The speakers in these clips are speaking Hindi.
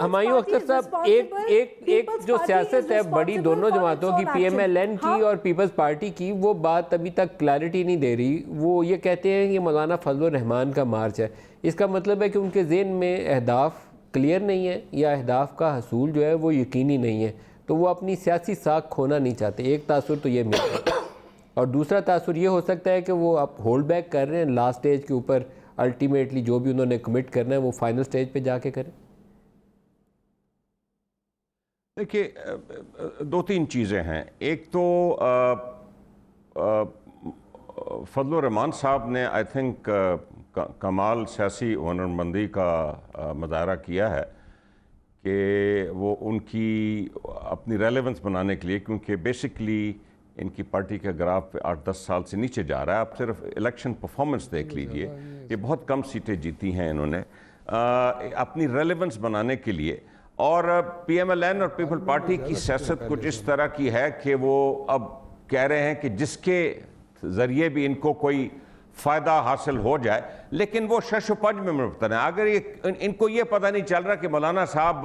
हमायूं अख्तर साहब, एक जो सियासत है बड़ी दोनों जमातों की, PMLN की और पीपल्स पार्टी की, वो बात अभी तक क्लैरिटी नहीं दे रही। वो ये कहते हैं कि मौलाना फजल रहमान का मार्च है, इसका मतलब है कि उनके ज़हन में अहदाफ क्लियर नहीं है या अहदाफ का हसूल जो है वो यकीनी नहीं है, तो वो अपनी सियासी साख खोना नहीं चाहते। एक तासुर तो ये मिलता है, और दूसरा तासुर ये हो सकता है कि वो अब होल्ड बैक कर रहे हैं लास्ट स्टेज के ऊपर, अल्टीमेटली जो भी उन्होंने कमिट करना है वो फाइनल स्टेज पे जाके करें। देखिए, दो तीन चीज़ें हैं। एक तो फजल रहमान साहब ने आई थिंक कमाल सियासी हुनरमंदी का मुजाहरा किया है कि वो उनकी अपनी रेलेवेंस बनाने के लिए, क्योंकि बेसिकली इनकी पार्टी का ग्राफ 8-10 साल से नीचे जा रहा है। आप सिर्फ इलेक्शन परफॉर्मेंस देख लीजिए, ये बहुत कम सीटें जीती हैं इन्होंने अपनी रेलेवेंस बनाने के लिए। और PMLN और पीपल पार्टी की सियासत कुछ इस तरह की है कि वो अब कह रहे हैं कि जिसके ज़रिए भी इनको कोई फ़ायदा हासिल हो जाए, लेकिन वो शश-ओ-पज में मुब्तला है। अगर ये इनको ये पता नहीं चल रहा कि मौलाना साहब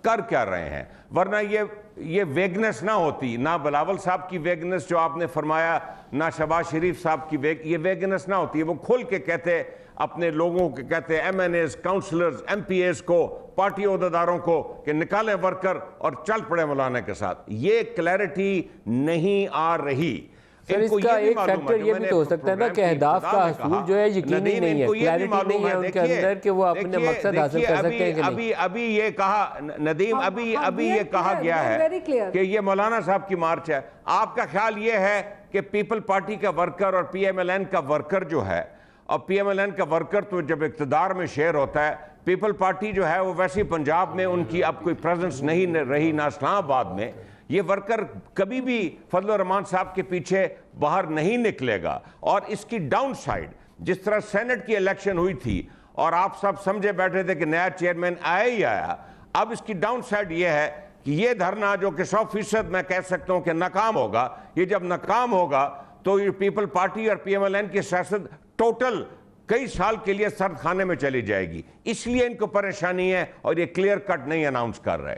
कर क्या रहे हैं, वरना ये वेगनेस ना होती, ना बिलावल साहब की वेगनेस जो आपने फरमाया, ना शहबाज शरीफ साहब की ये वेगनेस ना होती है। वो खुल के कहते अपने लोगों के, कहते MNAs, काउंसलर्स, MPAs को, पार्टी अहदेदारों को कि निकालें वर्कर और चल पड़े मौलाना के साथ। ये क्लैरिटी नहीं आ रही। सर, इसका एक फैक्टर ये भी तो हो सकता है ना कि अहदाफ का हसूल जो है यकीनी नहीं है, क्लैरिटी नहीं है उनके अंदर कि वो अपने मकसद हासिल कर सकते हैं कि नहीं। अभी ये कहा नदीम, अभी ये कहा गया है कि ये मौलाना साहब की मार्च है। आपका ख्याल ये है कि पीपल पार्टी का वर्कर और PMLN का वर्कर जो है, और PMLN का वर्कर तो जब इक़्तिदार में शेयर होता है, पीपल पार्टी जो है वो वैसे ही पंजाब में उनकी अब कोई प्रेजेंस नहीं रही, ना इस्लामाबाद में। ये वर्कर कभी भी फजल रहमान साहब के पीछे बाहर नहीं निकलेगा। और इसकी डाउन साइड, जिस तरह सेनेट की इलेक्शन हुई थी और आप सब समझे बैठे थे कि नया चेयरमैन आया ही आया, अब इसकी डाउन साइड ये है कि ये धरना जो कि 100% मैं कह सकता हूं कि नाकाम होगा, ये जब नाकाम होगा तो ये पीपल पार्टी और PMLN की सियासत टोटल कई साल के लिए सर्द खाने में चली जाएगी। इसलिए इनको परेशानी है और ये क्लियर कट नहीं अनाउंस कर रहे।